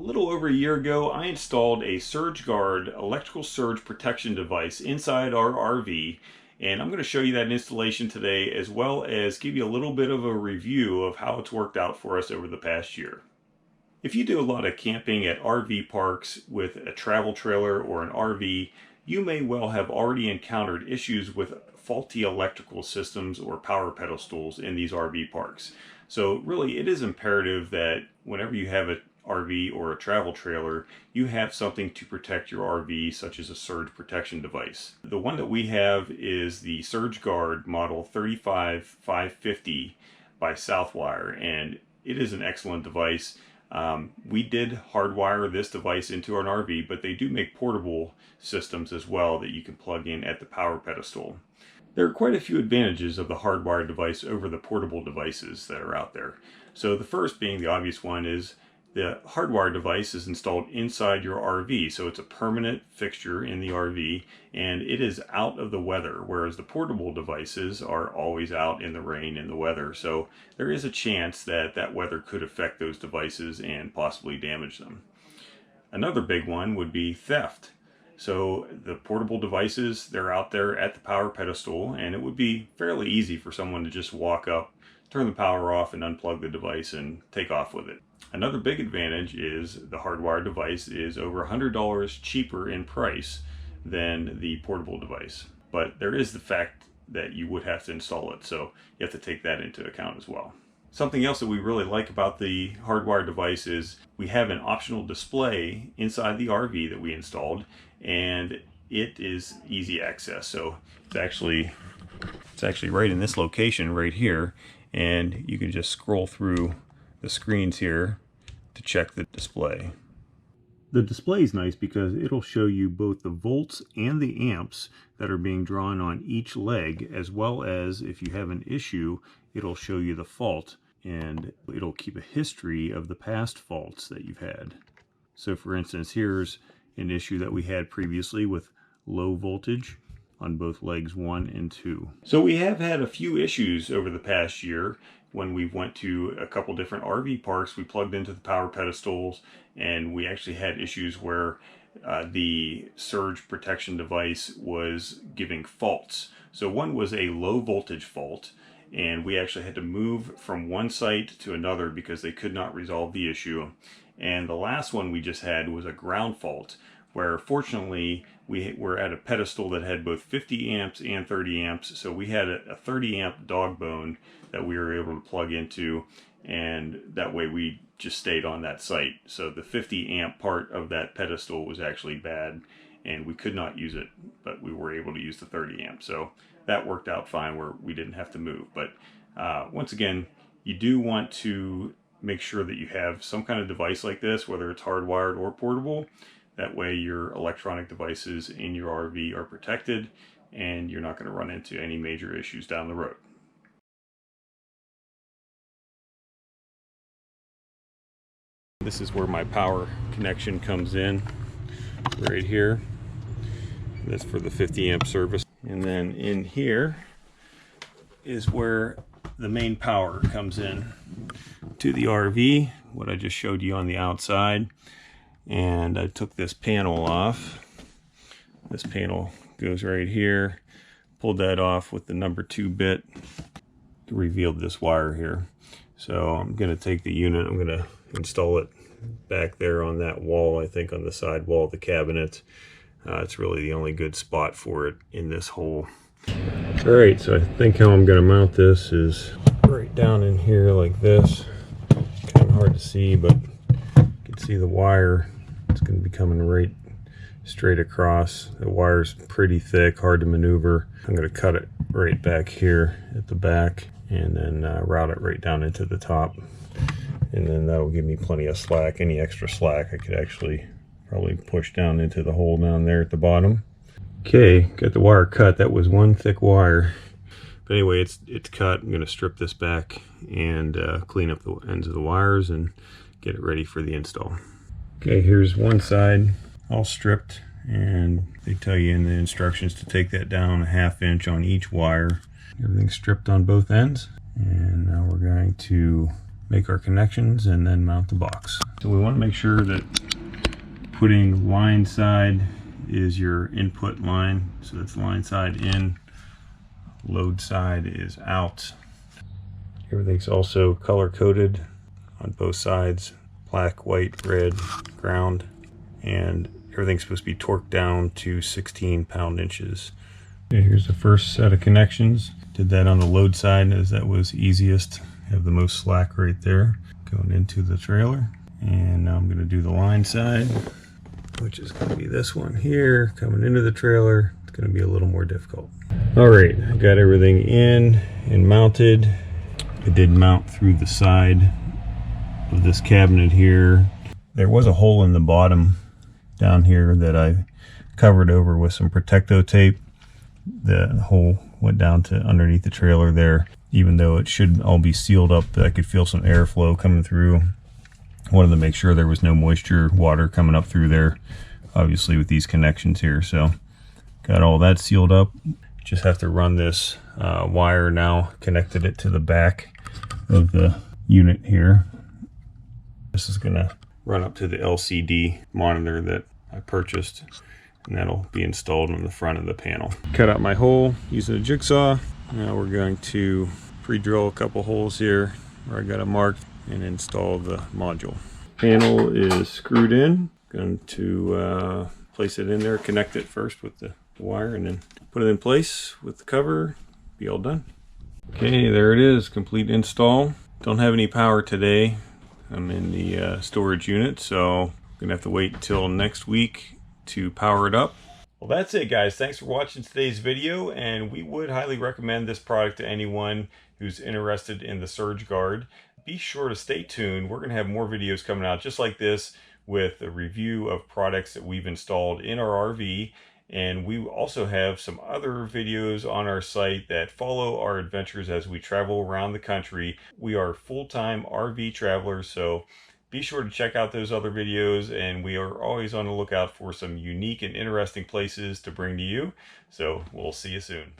little over a year ago, I installed a SurgeGuard electrical surge protection device inside our RV, and I'm going to show you that installation today, as well as give you a little bit of a review of how it's worked out for us over the past year. If you do a lot of camping at RV parks with a travel trailer or an RV, you may well have already encountered issues with faulty electrical systems or power pedestals in these RV parks. So really, it is imperative that whenever you have an RV or a travel trailer, you have something to protect your RV, such as a surge protection device. The one that we have is the SurgeGuard model 35550 by Southwire, and it is an excellent device. We did hardwire this device into an RV, but they do make portable systems as well that you can plug in at the power pedestal. There are quite a few advantages of the hardwired device over the portable devices that are out there. So the first, being the obvious one, is the hardwired device is installed inside your RV, so it's a permanent fixture in the RV and it is out of the weather, whereas the portable devices are always out in the rain and the weather. So there is a chance that that weather could affect those devices and possibly damage them. Another big one would be theft. So the portable devices, they're out there at the power pedestal, and it would be fairly easy for someone to just walk up, turn the power off, and unplug the device and take off with it. Another big advantage is the hardwired device is over $100 cheaper in price than the portable device. But there is the fact that you would have to install it, so you have to take that into account as well. Something else that we really like about the hardwired device is we have an optional display inside the RV that we installed, and it is easy access. So it's actually right in this location right here, and you can just scroll through the screens here to check the display. The display is nice because it'll show you both the volts and the amps that are being drawn on each leg, as well as if you have an issue, it'll show you the fault, and it'll keep a history of the past faults that you've had. So for instance, here's an issue that we had previously with low voltage on both legs 1 and 2. So we have had a few issues over the past year. When we went to a couple different RV parks, we plugged into the power pedestals, and we actually had issues where the surge protection device was giving faults. So one was a low voltage fault, and we actually had to move from one site to another because they could not resolve the issue. And the last one we just had was a ground fault, where fortunately we were at a pedestal that had both 50 amps and 30 amps, so we had a 30 amp dog bone that we were able to plug into, and that way we just stayed on that site. So the 50 amp part of that pedestal was actually bad and we could not use it, but we were able to use the 30 amp. So that worked out fine where we didn't have to move. But once again, you do want to make sure that you have some kind of device like this, whether it's hardwired or portable. That way your electronic devices in your RV are protected and you're not going to run into any major issues down the road. This is where my power connection comes in, right here. That's for the 50 amp service. And then in here is where the main power comes in to the RV, what I just showed you on the outside. And I took this panel off. This panel goes right here. Pulled that off with the number 2 bit. Revealed this wire here. So I'm going to take the unit, I'm going to install it back there on that wall, I think on the side wall of the cabinet. It's really the only good spot for it in this hole. Alright, so I think how I'm going to mount this is right down in here like this. Kind of hard to see, but you can see the wire. It's going to be coming right straight across. The wire's pretty thick, hard to maneuver. I'm going to cut it right back here at the back and then route it right down into the top. And then that'll give me plenty of slack. Any extra slack I could actually probably push down into the hole down there at the bottom. Okay, got the wire cut. That was one thick wire. But anyway, it's cut. I'm going to strip this back and clean up the ends of the wires and get it ready for the install. Okay, here's one side all stripped, and they tell you in the instructions to take that down 1/2 inch on each wire. Everything's stripped on both ends, and now we're going to make our connections and then mount the box. So we want to make sure that putting line side is your input line. So that's line side in, load side is out. Everything's also color coded on both sides, black, white, red, ground, and everything's supposed to be torqued down to 16 pound-inches. Okay, here's the first set of connections. Did that on the load side as that was easiest. Have the most slack right there going into the trailer. And now I'm going to do the line side, which is going to be this one here coming into the trailer. It's going to be a little more difficult. All right, I got everything in and mounted. I did mount through the side of this cabinet here. There was a hole in the bottom down here that I covered over with some Protecto tape. The hole went down to underneath the trailer there. Even though it should all be sealed up, I could feel some airflow coming through. Wanted to make sure there was no moisture, water coming up through there, obviously with these connections here. So got all that sealed up. Just have to run this wire now, connected it to the back of the unit here. This is gonna run up to the LCD monitor that I purchased, and that'll be installed on the front of the panel. Cut out my hole using a jigsaw. Now we're going to pre-drill a couple holes here where I got it marked and install the module. Panel is screwed in. Going to place it in there, connect it first with the wire, and then put it in place with the cover. Be all done. Okay, there it is, complete install. Don't have any power today. I'm in the storage unit, so I'm gonna have to wait until next week to power it up. Well, that's it, guys. Thanks for watching today's video, and we would highly recommend this product to anyone who's interested in the Surge Guard. Be sure to stay tuned. We're gonna have more videos coming out just like this with a review of products that we've installed in our RV. And we also have some other videos on our site that follow our adventures as we travel around the country. We are full-time RV travelers, so be sure to check out those other videos, and we are always on the lookout for some unique and interesting places to bring to you. So we'll see you soon.